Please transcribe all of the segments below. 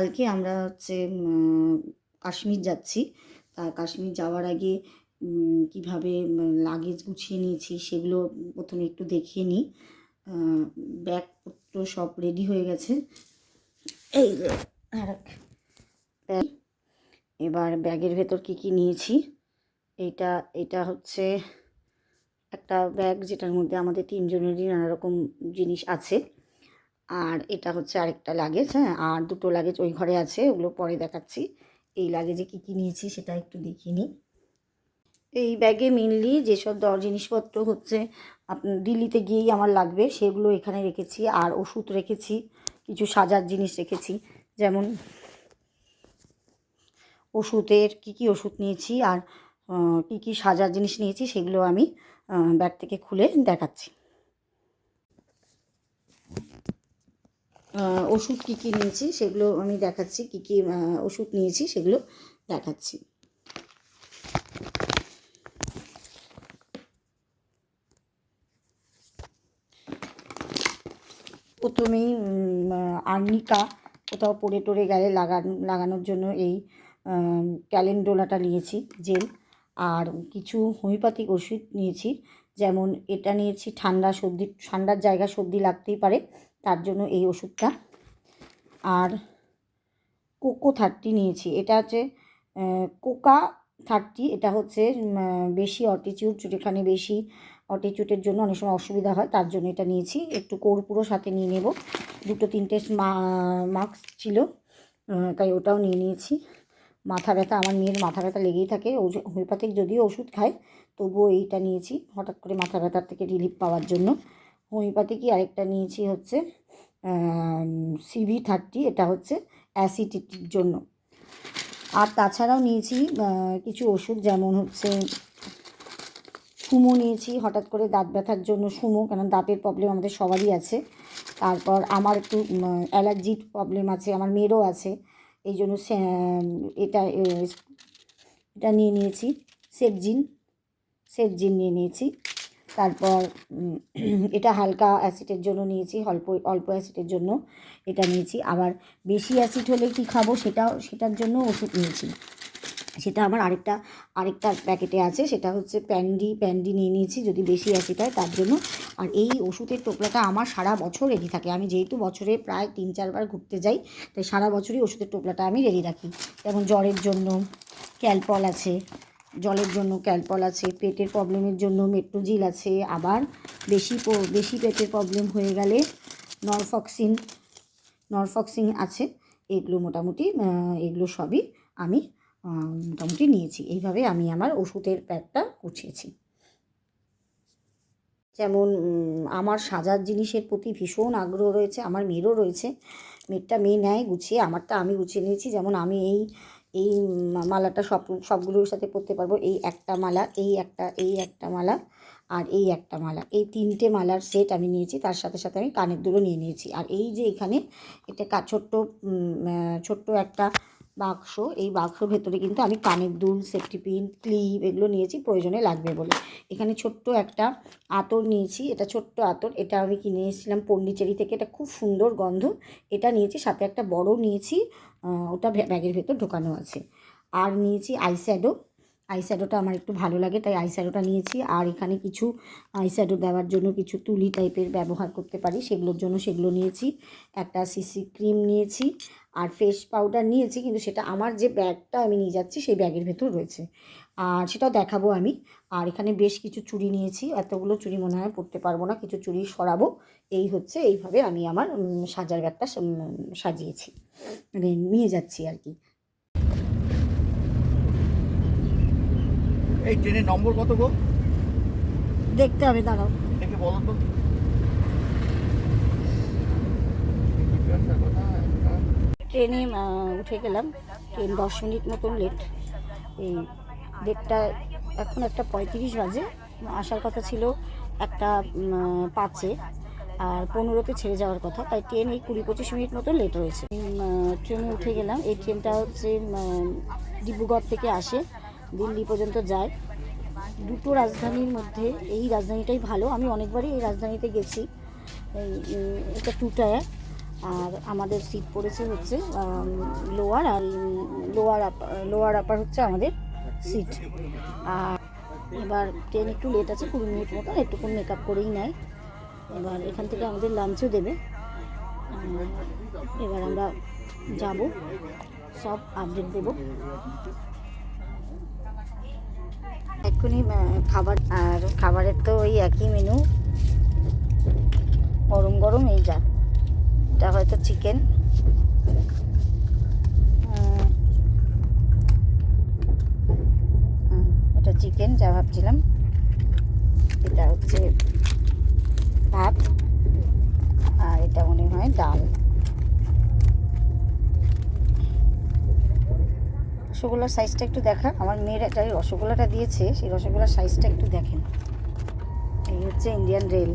কালকে আমরা হচ্ছে কাশ্মীর যাচ্ছি। তা কাশ্মীর যাওয়ার আগে কীভাবে লাগেজ গুছিয়ে নিয়েছি সেগুলো প্রথমে একটু দেখিয়ে নিই। ব্যাগপত্র সব রেডি হয়ে গেছে। এই ব্যাগ, এবার ব্যাগের ভেতর কী কী নিয়েছি। এটা হচ্ছে একটা ব্যাগ যেটার মধ্যে আমাদের তিনজনেরই নানা রকম জিনিস আছে। আর এটা হচ্ছে আরেকটা লাগেজ, হ্যাঁ, আর দুটো লাগেজ ওই ঘরে আছে, ওগুলো পরে দেখাচ্ছি। এই লাগেজে কী কী নিয়েছি সেটা একটু দেখিয়ে নিই। এই ব্যাগে মেনলি যেসব জিনিসপত্র হচ্ছে দিল্লিতে গিয়েই আমার লাগবে সেগুলো এখানে রেখেছি। আর ওষুধ রেখেছি, কিছু সাজার জিনিস রেখেছি, যেমন ওষুধের কী ওষুধ নিয়েছি আর কী সাজার জিনিস নিয়েছি সেগুলো আমি ব্যাগ থেকে খুলে দেখাচ্ছি। ওষুধ কী নিয়েছি সেগুলো আমি দেখাচ্ছি, কী ওষুধ নিয়েছি সেগুলো দেখাচ্ছি। প্রথমেই আর্নিকা কোথাও পড়ে টরে গেলে লাগানোর জন্য এই ক্যালেন্ডোলাটা নিয়েছি জেল। আর কিছু হোমিওপ্যাথিক ওষুধ নিয়েছি, যেমন এটা নিয়েছি ঠান্ডার জায়গা সর্দি লাগতেই পারে, তার জন্য এই ওষুধটা। আর কোকো 30 নিয়েছি, এটা হচ্ছে কোকা 30, এটা হচ্ছে বেশি অটিটিউড, যেখানে বেশি অটিটিউডের জন্য অনেক সময় অসুবিধা হয়, তার জন্য এটা নিয়েছি। একটু কর্পূরও সাথে নিয়ে নেব, 2-3টে মাস্ক ছিল, তাই ওটাও নিয়ে নিয়েছি। মাথা ব্যথা, আমার মেয়ের মাথা ব্যথা লেগেই থাকে, হোমিওপ্যাথিক যদিও ওষুধ খায় তবুও এইটা নিয়েছি হঠাৎ করে মাথা ব্যথার থেকে রিলিফ পাওয়ার জন্য। হোমিওপ্যাথিকই আরেকটা নিয়েছি হচ্ছে CV30, এটা হচ্ছে অ্যাসিডিটির জন্য। আর তাছাড়াও নিয়েছি কিছু ওষুধ, যেমন হচ্ছে সুমো নিয়েছি হঠাৎ করে দাঁত ব্যথার জন্য, সুমো, কারণ দাঁতের প্রবলেম আমাদের সবারই আছে। তারপর আমার একটু অ্যালার্জির প্রবলেম আছে, আমার মেয়েরও আছে, এই জন্য এটা নিয়ে নিয়েছি। সেপজিন নিয়ে নিয়েছি। তারপর এটা হালকা অ্যাসিডের জন্য নিয়েছি, অল্প অ্যাসিডের জন্য এটা নিয়েছি। আবার বেশি অ্যাসিড হলে কি খাবো সেটার জন্য ওষুধ নিয়েছি, সেটা আমার আরেকটা প্যাকেটে আছে, সেটা হচ্ছে প্যান্ডি নিয়ে নিয়েছি যদি বেশি অ্যাসিড হয় তার জন্য। আর এই ওষুধের টোপলাটা আমার সারা বছর রেডি থাকে, আমি যেহেতু বছরে প্রায় 3-4 বার ঘুরতে যাই, তাই সারা বছরই ওষুধের টোপলাটা আমি রেডি রাখি। যেমন জ্বরের জন্য ক্যালপল আছে, জলের জন্য ক্যালপল আছে, পেটের প্রবলেমের জন্য মেট্রোজিল আছে, আবার বেশি পেটের প্রবলেম হয়ে গেলে নরফক্সিন আছে। এগুলো মোটামুটি এগুলো সবই আমি মোটামুটি নিয়েছি। এইভাবে আমি আমার ওষুধের ব্যাগটা গুছিয়েছি। যেমন আমার সাজার জিনিসের প্রতি ভীষণ আগ্রহ রয়েছে, আমার মেয়েরও রয়েছে। মেয়ে নেয় গুছিয়ে, আমারটা আমি গুছিয়ে নিয়েছি। যেমন আমি এই মালাটা সবগুলোর সাথে পরতে পারবো। এই একটা মালা, এই একটা মালা, আর এই একটা মালা, এই 3টে মালার সেট আমি নিয়েছি। তার সাথে সাথে আমি কানের দুলও নিয়ে নিয়েছি। আর এই যে এখানে এটা ছোট্ট একটা বাক্স, এই বাক্সর ভেতরে কিন্তু আমি কানের দুল, সেফটি পিন, ক্লিপ এগুলো নিয়েছি, প্রয়োজনে লাগবে বলে। এখানে ছোট্ট একটা আতর নিয়েছি, এটা ছোট্ট আতর, এটা আমি কিনে এসেছিলাম পন্ডিচেরি থেকে, এটা খুব সুন্দর গন্ধ, এটা নিয়েছি। সাথে একটা বড় নিয়েছি, ওটা ব্যাগের ভেতর ঢোকানো আছে। আর নিয়েছি আইশ্যাডোটা আমার একটু ভালো লাগে তাই আইশ্যাডোটা নিয়েছি। আর এখানে কিছু আইশ্যাডো দেওয়ার জন্য কিছু তুলি টাইপের ব্যবহার করতে পারি, সেগুলোর জন্য সেগুলো নিয়েছি। একটা সিসি ক্রিম নিয়েছি, আর ফেস পাউডার নিয়েছি, কিন্তু সেটা আমার যে ব্যাগটা আমি নিয়ে যাচ্ছি সেই ব্যাগের ভেতর রয়েছে, আর সেটাও দেখাবো আমি। আর এখানে বেশ কিছু চুড়ি নিয়েছি, এতগুলো চুড়ি মনে হয় পরতে পারবো না, কিছু চুড়ি সরাবো। এইভাবে আমি আমার সাজার ব্যাগটা সাজিয়েছি, মানে নিয়ে যাচ্ছি আর কি। এই ট্রেনের নম্বর কত গো? দেখতে হবে, দাঁড়াও দেখে বলো তো। ট্রেনে উঠে গেলাম, ট্রেন 10 মিনিট মতন লেট। এই ডেটটা এখন 1:35 বাজে, আসার কথা ছিল 1:05-এ, আর 15-তে ছেড়ে যাওয়ার কথা, তাই ট্রেন এই 20-25 মিনিট মতন লেট হয়েছে। ট্রেনে উঠে গেলাম। এই ট্রেনটা হচ্ছে ডিব্রুগড় থেকে আসে, দিল্লি পর্যন্ত যায়। দুটো রাজধানীর মধ্যে এই রাজধানীটাই ভালো, আমি অনেকবারই এই রাজধানীতে গেছি। এটা 2 টায়ার, আর আমাদের সিট পড়েছে হচ্ছে লোয়ার, আর লোয়ার আপার হচ্ছে আমাদের সিট। আর এবার ট্রেন একটু লেট আছে, 20 মিনিট মতো, একটুক্ষণ মেকআপ করেই নেয়। এবার এখান থেকে আমাদের লাঞ্চও দেবে। এবার আমরা যাব, সব আপডেট দেব এক্ষুনি। খাবার, আর খাবারের তো ওই একই মেনু, গরম গরম। এই যা, এটা হয়তো চিকেন, এটা চিকেন যা ভাবছিলাম। এটা হচ্ছে ভাত, আর এটা মনে হয় ডাল। রসগোল্লার সাইজটা একটু দেখা, আমার মেয়ের একটা রসগোল্লাটা দিয়েছে, সেই রসগোল্লার সাইজটা একটু দেখেন। এই হচ্ছে ইন্ডিয়ান রেল,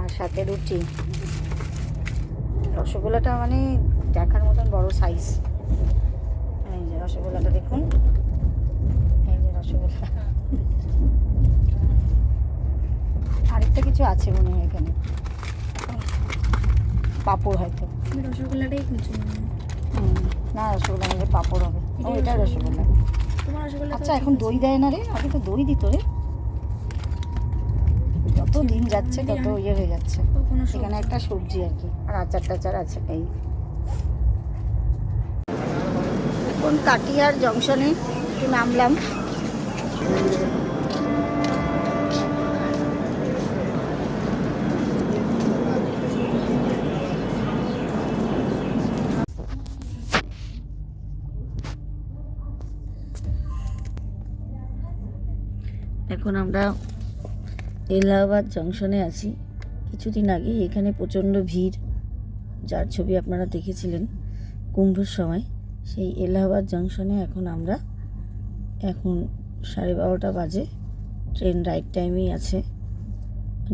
আর সাথে রুটি। রসগোল্লাটা মানে দেখার মতন বড় সাইজ। এই যে রসগোল্লাটা দেখুন, এই যে রসগোল্লা। আরেকটা কিছু আছে মনে হয় এখানে, পাঁপড় হয়তো। রসগোল্লাটাই খুঁজছি। না, রসগোল্লা আমাদের পাঁপড় হবে। ও, এটা রসগোল্লা। তোমার রসগোল্লা? আচ্ছা, এখন দই দেয় না রে, আগে তো দই দিত রে। যত দিন যাচ্ছে তত ইয়ে হয়ে যাচ্ছে। এখানে একটা সবজি আর কি, আর আচার টাচার আছে। এই এখন কাটিয়ার জংশনে একটু নামলাম। এখন আমরা এলাহাবাদ জংশনে আছি। কিছুদিন আগে এখানে প্রচণ্ড ভিড়, যার ছবি আপনারা দেখেছিলেন কুম্ভের সময়, সেই এলাহাবাদ জংশনে এখন আমরা। এখন 12:30 বাজে, ট্রেন রাইট টাইমেই আছে।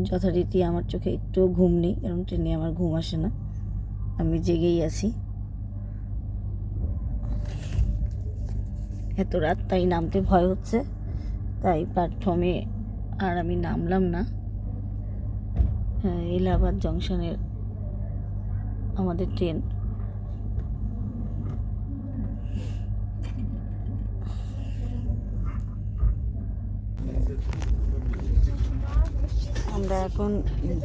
যথারীতি আমার চোখে একটু ঘুম নেই, কারণ ট্রেনে আমার ঘুম আসে না, আমি জেগেই আছি। এত রাত, তাই নামতে ভয় হচ্ছে, তাই প্ল্যাটফর্মে আর আমি নামলাম না। এলাহাবাদ জংশনের আমাদের ট্রেন। আমরা এখন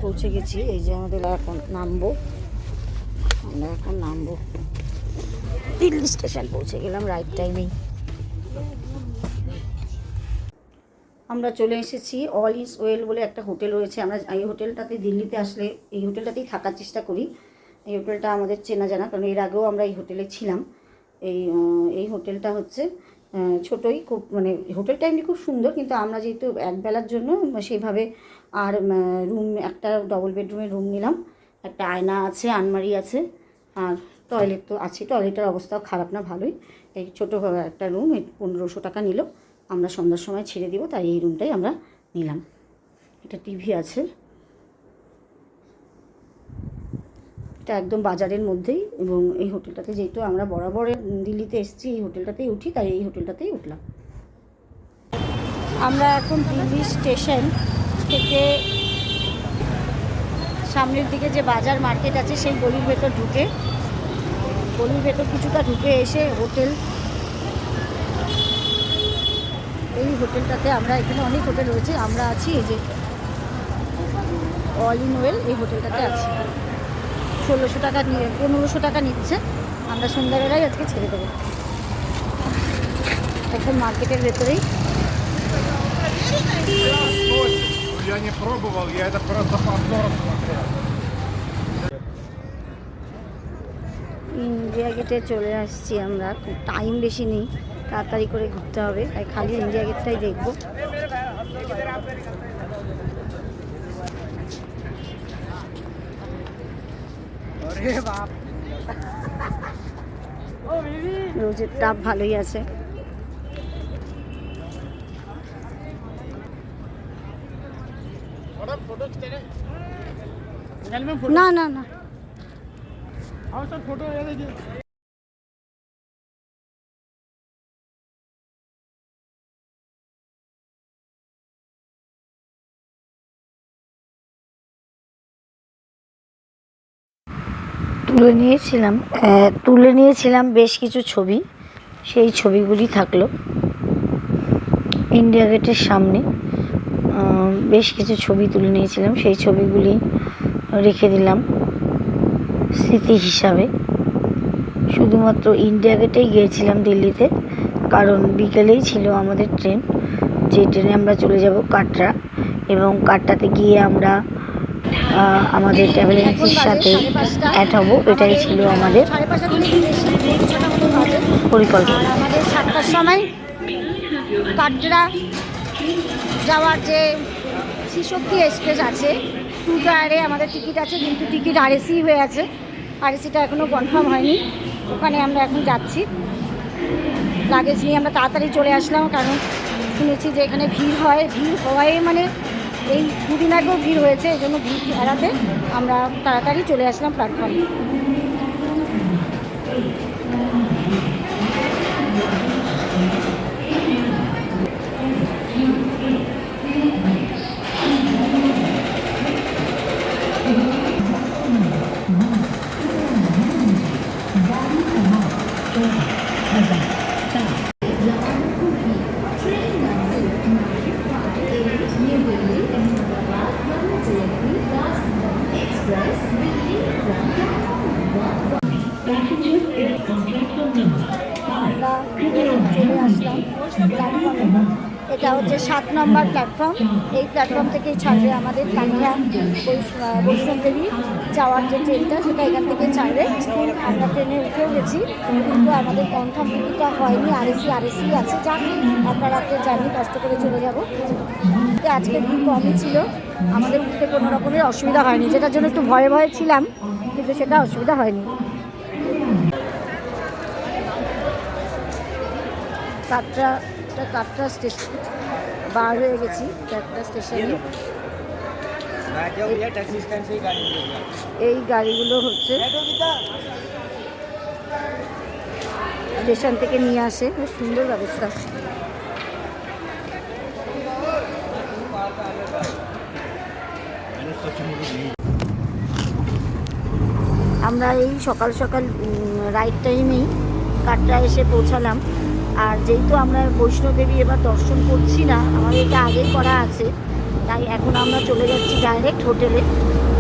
পৌঁছে গেছি। এই যে আমাদের এখন নামবো, আমরা এখন নামবো। দিল্লি স্টেশন পৌঁছে গেলাম রাইট টাইমেই। আমরা চলে এসেছি অল ইজ ওয়েল বলে একটা হোটেল রয়েছে। আমরা এই হোটেলটাতে, দিল্লিতে আসলে এই হোটেলটাতেই থাকার চেষ্টা করি। এই হোটেলটা আমাদের চেনা জানা, কারণ এর আগেও আমরা এই হোটেলে ছিলাম। এই হোটেলটা হচ্ছে ছোটোই, খুব মানে হোটেলটা এমনি খুব সুন্দর, কিন্তু আমরা যেহেতু একবেলার জন্য সেভাবে আর রুম, একটা ডবল বেডরুমের রুম নিলাম। একটা আয়না আছে, আলমারি আছে, আর টয়লেট তো আছে। টয়লেটের অবস্থাও খারাপ না, ভালোই। এই ছোটো একটা রুম, 1500 টাকা নিল। আমরা সন্ধ্যার সময় ছেড়ে দিব, তাই এই রুমটাই আমরা নিলাম। এটা টিভি আছে, এটা একদম বাজারের মধ্যেই। এবং এই হোটেলটাতে যেহেতু আমরা বরাবর দিল্লিতে এসেছি, এই হোটেলটাতেই উঠি, তাই এই হোটেলটাতেই উঠলাম। আমরা এখন দিল্লি স্টেশন থেকে সামনের দিকে যে বাজার মার্কেট আছে, সেই গলির ভেতর ঢুকে, গলির ভেতর কিছুটা ঢুকে এসে হোটেল, এই হোটেলটাতে আমরা, এখানে অনেক হোটেল রয়েছে, আমরা আছি এই যে অল ইন ওয়েল, এই হোটেলটাতে আছি। 1600 টাকা নিয়ে, 1500 টাকা নিচ্ছে। আমরা সন্ধ্যাবেলায় আজকে ছেড়ে দেবো, একদম মার্কেটের ভেতরেই। Я не пробовал, я это просто по обзорам смотрел. ইন্ডিয়া গেটে চলে আসছি আমরা, টাইম বেশি নেই, তাড়াতাড়ি করে ঘুরতে হবে, তাই খালি ইন্ডিয়া গেটটাই দেখবো। রোজের তাপ ভালোই আছে। না না না, फोटो তুলে নিয়েছিলাম বেশ কিছু ছবি। সেই ছবিগুলি থাকলো ইন্ডিয়া গেটের সামনে। বেশ কিছু ছবি তুলে নিয়েছিলাম, সেই ছবিগুলি রেখে দিলাম স্মৃতি হিসাবে। শুধুমাত্র ইন্ডিয়া গেটেই গিয়েছিলাম দিল্লিতে, কারণ বিকেলেই ছিল আমাদের ট্রেন, যে ট্রেনে আমরা চলে যাব কাটরা, এবং কাটরাতে গিয়ে আমরা আমাদের ট্রাভেল এজেন্সির সাথে অ্যাড হব। এটাই ছিল আমাদের পরিকল্পনা। আমাদের 7টার সময় কাটরা যাওয়ার যে শ্রীশক্তি এক্সপ্রেস আছে, 2 টায়ারে আমাদের টিকিট আছে, কিন্তু টিকিট আরএসি হয়ে আছে। আরএসিটা এখনও কনফার্ম হয়নি। ওখানে আমরা এখন যাচ্ছি। লাগেজ নিয়ে আমরা তাড়াতাড়ি চলে আসলাম, কারণ শুনেছি যে এখানে ভিড় হয়। ভিড় হওয়ায় মানে এই 2 দিন আগেও ভিড় হয়েছে, এই জন্য ভিড় এড়াতে আমরা তাড়াতাড়ি চলে আসলাম প্ল্যাটফর্মে। আমরা চলে আসলাম প্ল্যাটফর্মে। এটা হচ্ছে 7 নম্বর প্ল্যাটফর্ম। এই প্ল্যাটফর্ম থেকেই ছাড়বে আমাদের কাটরা বৈষ্ণবদেবী যাওয়ার যে ট্রেনটা, সেটা এখান থেকে ছাড়বে। আমরা ট্রেনে উঠেও গেছি, কিন্তু আমাদের কনফার্ম টিকিটটা হয়নি। আরএসি আছে, যাক আমরা রাত্রে জার্নি কষ্ট করে চলে যাব। আজকে ভিড় কমই ছিল, আমাদের উঠতে কোনো রকমের অসুবিধা হয়নি, যেটার জন্য একটু ভয়ে ছিলাম, কিন্তু সেটা অসুবিধা হয়নি। কাটরা স্টেশন বার হয়ে গেছি, কাটরা স্টেশনে। এই গাড়িগুলো হচ্ছে স্টেশন থেকে নিয়ে আসে, বেশ সুন্দর ব্যবস্থা। আমরা এই সকাল সকাল রাইট টাইমেই কাটরা এসে পৌঁছালাম। আর যেহেতু আমরা বৈষ্ণোদেবী এবার দর্শন করছি না, আমাদের এটা আগেই করা আছে, তাই এখন আমরা চলে যাচ্ছি ডাইরেক্ট হোটেলে।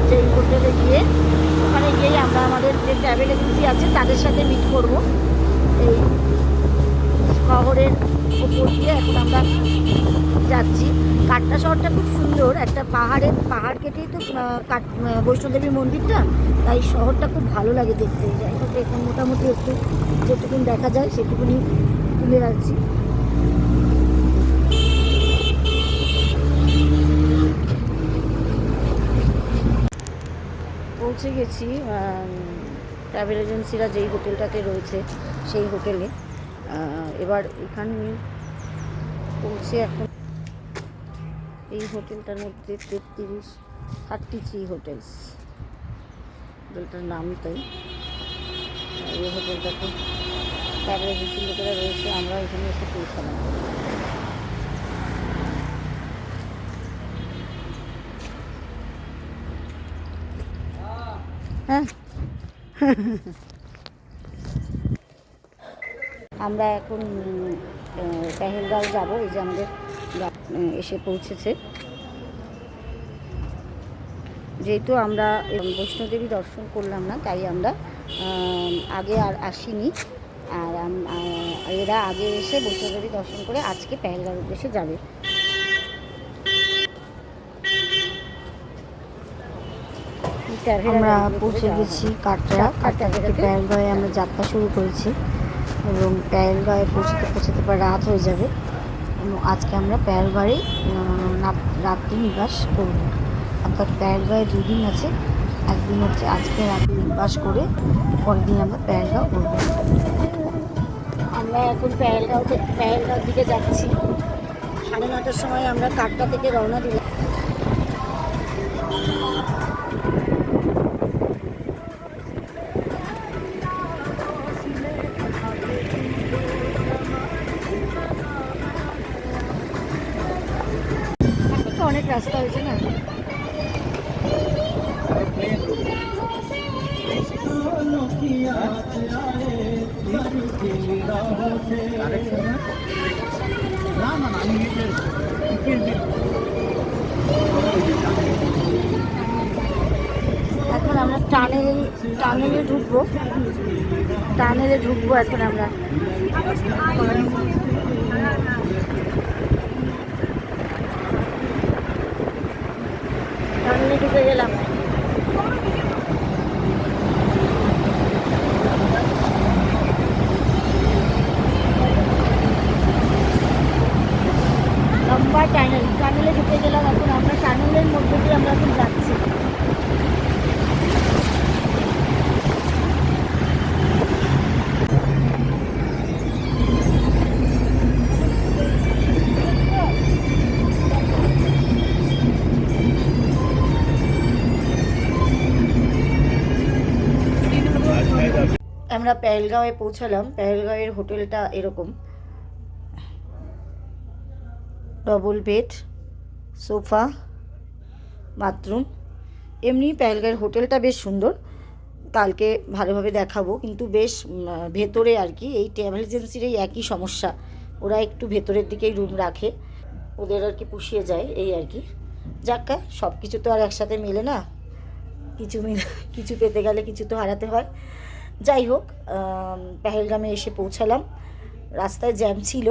যেই হোটেলে গিয়ে ওখানে গিয়েই আমরা আমাদের যে ট্রাভেল এজেন্সি আছে তাদের সাথে মিট করব। এই শহরের ওপর দিয়ে এখন আমরা যাচ্ছি। কাটরা শহরটা খুব সুন্দর, একটা পাহাড় কেটেই তো বৈষ্ণোদেবীর মন্দিরটা, তাই শহরটা খুব ভালো লাগে দেখতে। যাই হোক, এখন মোটামুটি একটু যেটুকুনি দেখা যায় সেটুকুনি তুলে রাখছি। পৌঁছে গেছি ট্রাভেল এজেন্সিরা যেই হোটেলটাতে রয়েছে সেই হোটেলে। এবার এখানে পৌঁছে এখন এই হোটেলটার মধ্যে 33 হোটেলস, হোটেলটার নাম তাই। এই হোটেলটাতে ট্রাভেল এজেন্সির লোকেরা রয়েছে, আমরা এখানে এসে পৌঁছালাম। হ্যাঁ আমরা এখন পেহেলগাঁও যাব। এই যে আমাদের এসে পৌঁছেছে। যেহেতু আমরা বৈষ্ণোদেবী দর্শন করলাম না, তাই আমরা আগে আর আসিনি। আর এরা আগে এসে বৈষ্ণোদেবী দর্শন করে আজকে পেহেলগাঁও উদ্দেশ্যে যাবে। আমরা পৌঁছে গেছি কাটরা থেকে পেহেলগাঁওয়ে আমরা যাত্রা শুরু করেছি, এবং পেহেলগাঁওয়ে পৌঁছতে পর রাত হয়ে যাবে। এবং আজকে আমরা পেহেলগাঁওয়ে রাত্রি নিবাস করব। অর্থাৎ পেহেলগাঁওয়ে 2 দিন আছে, একদিন হচ্ছে আজকে রাত্রি নিবাস করে পরের দিন আমরা পেহেলগাঁও করবো। আমরা এখন পেহেলগাঁও দিকে যাচ্ছি। 9:30টার সময় আমরা কাটরা থেকে রওনা দিলাম। অনেক রাস্তা হয়েছে না। টানেলে ঢুকবো, টানেলে ঢুকবো এখন আমরা। টানেলে ঢুকে গেলাম। লম্বা টানেল, টানেলে ঢুকে গেলাম এখন আমরা। টানেলের মধ্যে দিয়ে আমরা এখন যাচ্ছি। আমরা পেহেলগাঁওয়ে পৌঁছালাম। পেহেলগাঁওয়ের হোটেলটা এরকম, ডবল বেড, সোফা, বাথরুম। এমনি পেহেলগাঁওয়ের হোটেলটা বেশ সুন্দর, কালকে ভালোভাবে দেখাবো। কিন্তু বেশ ভেতরে আর কি, এই ট্রাভেল এজেন্সির এই একই সমস্যা, ওরা একটু ভেতরের দিকেই রুম রাখে, ওদের আর কি পুষিয়ে যায় এই আর কি। যাক্কা, সব কিছু তো আর একসাথে মেলে না, কিছু পেতে গেলে কিছু তো হারাতে হয়। যাই হোক, পেহেলগামে এসে পৌঁছালাম। রাস্তায় জ্যাম ছিল,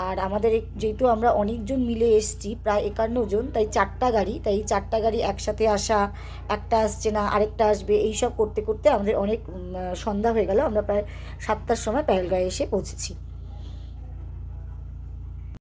আর আমাদের যেহেতু আমরা অনেকজন মিলে এসেছি, প্রায় 51 জন, তাই 4টা গাড়ি, তাই 4টা গাড়ি একসাথে আসা, একটা আসছে না আরেকটা আসবে, এই সব করতে করতে আমাদের অনেক সন্ধ্যা হয়ে গেল। আমরা প্রায় 7টার সময় পেহেলগাঁয়ে এসে পৌঁছেছি।